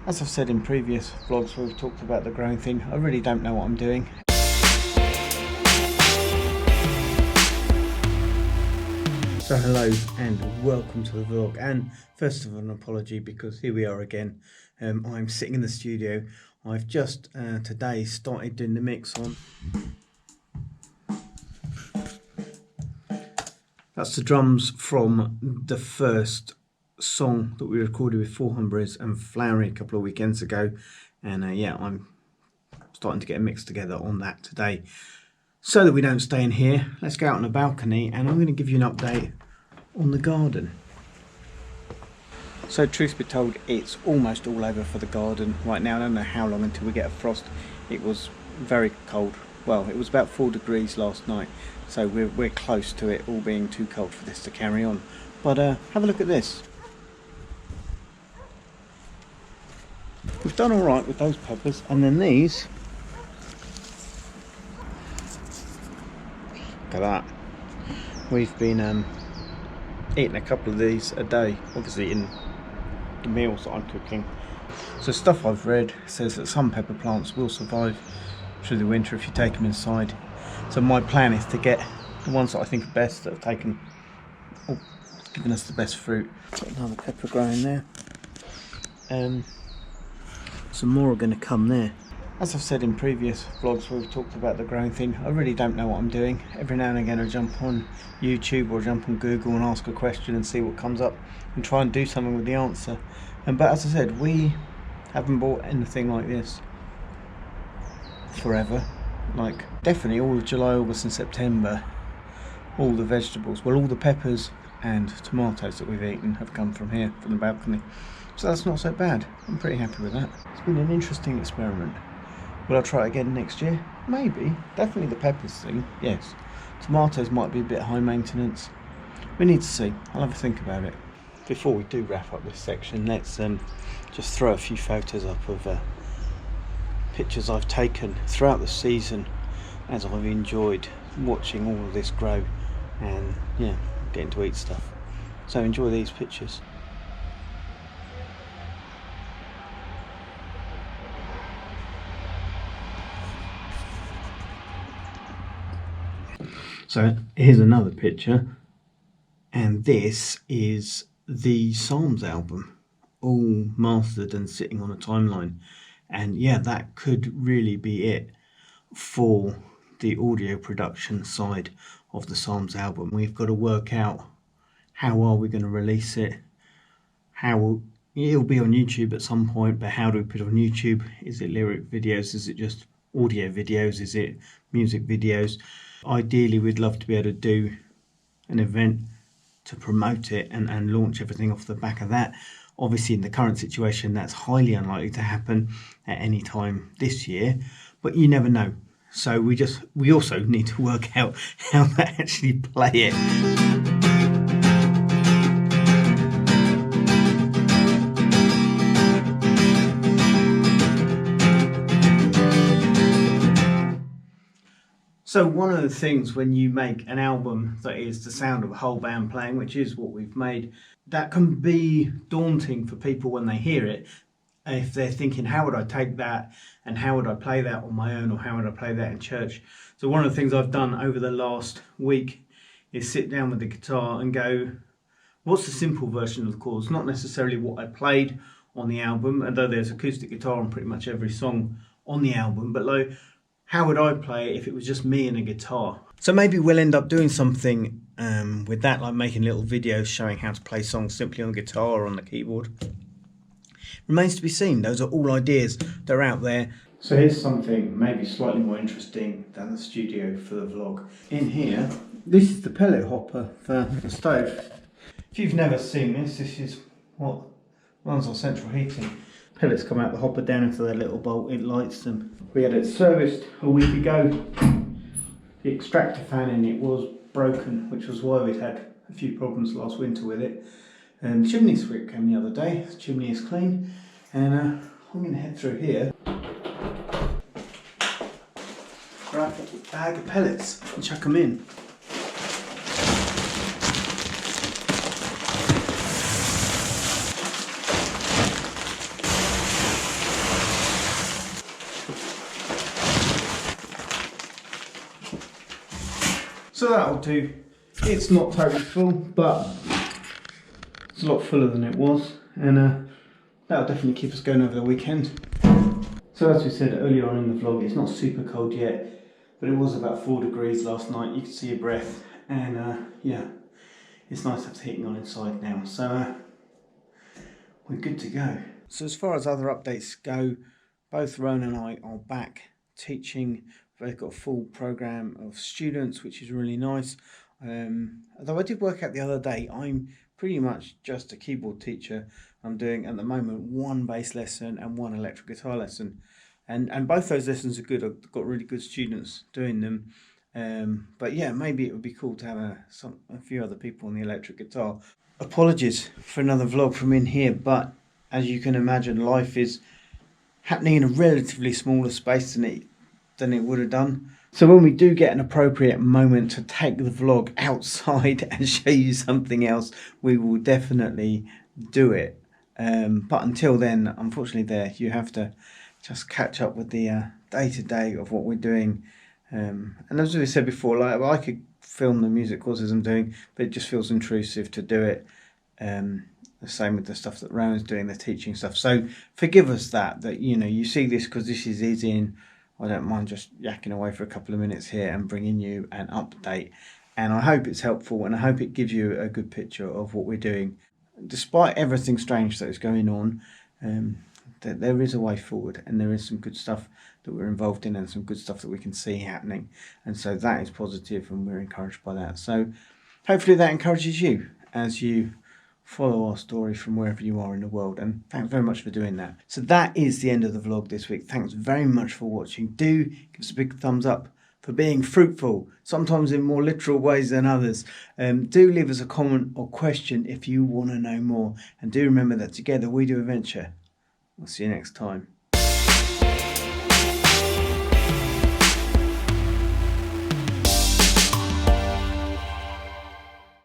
As I've said in previous vlogs where we've talked about the growing thing, I really don't know what I'm doing. So hello and welcome to the vlog, and first of all an apology because here we are again. I'm sitting in the studio. I've just today started doing the mix on. That's the drums from the first song that we recorded with Four Humbraes and Flowery a couple of weekends ago, and yeah, I'm starting to get a mix together on that today. So that we don't stay in here, let's go out on the balcony and I'm going to give you an update on the garden. So truth be told, it's almost all over for the garden right now. I don't know how long until we get a frost. It was very cold. Well, it was about 4 degrees last night, so we're close to it all being too cold for this to carry on. But have a look at this. We've done all right with those peppers, and then these. Look at that. We've been eating a couple of these a day, obviously in the meals that I'm cooking. So stuff I've read says that some pepper plants will survive through the winter if you take them inside. So my plan is to get the ones that I think are best, that have taken, given us the best fruit. Got another pepper growing there. Some more are going to come there. As I've said in previous vlogs where we've talked about the growing thing, I really don't know what I'm doing. Every now and again I jump on YouTube or jump on Google and ask a question and see what comes up and try and do something with the answer. But as I said, we haven't bought anything like this forever. Like definitely all of July, August and September, all the vegetables, well all the peppers and tomatoes that we've eaten have come from here, from the balcony. So that's not so bad. I'm pretty happy with that. It's been an interesting experiment. Will I try it again next year? Maybe. Definitely the peppers thing, yes. Tomatoes might be a bit high maintenance. We need to see. I'll have a think about it. Before we do wrap up this section, let's just throw a few photos up of pictures I've taken throughout the season as I've enjoyed watching all of this grow and yeah, getting to eat stuff. So enjoy these pictures. So here's another picture, and this is the Psalms album, all mastered and sitting on a timeline. And yeah, that could really be it for the audio production side of the Psalms album. We've got to work out how are we going to release it, it'll be on YouTube at some point, but how do we put it on YouTube? Is it lyric videos? Is it just audio videos? Is it music videos? Ideally, we'd love to be able to do an event to promote it and launch everything off the back of that. Obviously, in the current situation, that's highly unlikely to happen at any time this year, but you never know. So we also need to work out how to actually play it. So one of the things when you make an album that is the sound of a whole band playing, which is what we've made, that can be daunting for people when they hear it. If they're thinking, how would I take that and how would I play that on my own, or how would I play that in church? So one of the things I've done over the last week is sit down with the guitar and go, what's the simple version of the chords? Not necessarily what I played on the album, although there's acoustic guitar on pretty much every song on the album, but like, how would I play it if it was just me and a guitar? So maybe we'll end up doing something with that, like making little videos showing how to play songs simply on guitar or on the keyboard. Remains to be seen. Those are all ideas that are out there. So here's something maybe slightly more interesting than the studio for the vlog. In here, this is the pellet hopper for the stove. If you've never seen this, this is what runs our central heating. Pellets come out the hopper down into their little bolt, it lights them. We had it serviced a week ago. The extractor fan in it was broken, which was why we'd had a few problems last winter with it. And the chimney sweep came the other day. The chimney is clean, and I'm going to head through here, grab a bag of pellets and chuck them in. So that'll do. It's not totally full, but it's a lot fuller than it was, and that'll definitely keep us going over the weekend. So as we said earlier on in the vlog, it's not super cold yet, but it was about 4 degrees last night. You can see your breath, and yeah, it's nice to have the heating on inside now. So we're good to go. So as far as other updates go, both Rowan and I are back teaching. They've got a full program of students, which is really nice. Although I did work out the other day, I'm pretty much just a keyboard teacher. I'm doing at the moment 1 bass lesson and 1 electric guitar lesson, and both those lessons are good. I've got really good students doing them. But yeah, maybe it would be cool to have a few other people on the electric guitar. Apologies for another vlog from in here, but as you can imagine, life is happening in a relatively smaller space than it would have done. So when we do get an appropriate moment to take the vlog outside and show you something else, we will definitely do it. But until then, unfortunately, you have to just catch up with the day-to-day of what we're doing. And as we said before, like I could film the music courses I'm doing, but it just feels intrusive to do it. The same with the stuff that Rowan's doing, the teaching stuff. So forgive us that you know, you see this because this is in. I don't mind just yakking away for a couple of minutes here and bringing you an update. And I hope it's helpful, and I hope it gives you a good picture of what we're doing. Despite everything strange that is going on, there is a way forward, and there is some good stuff that we're involved in and some good stuff that we can see happening. And so that is positive, and we're encouraged by that. So hopefully that encourages you as you follow our story from wherever you are in the world, and thanks very much for doing that. So that is the end of the vlog this week. Thanks very much for watching. Do give us a big thumbs up for being fruitful, sometimes in more literal ways than others. Do leave us a comment or question if you want to know more, and do remember that together we do adventure. We'll see you next time.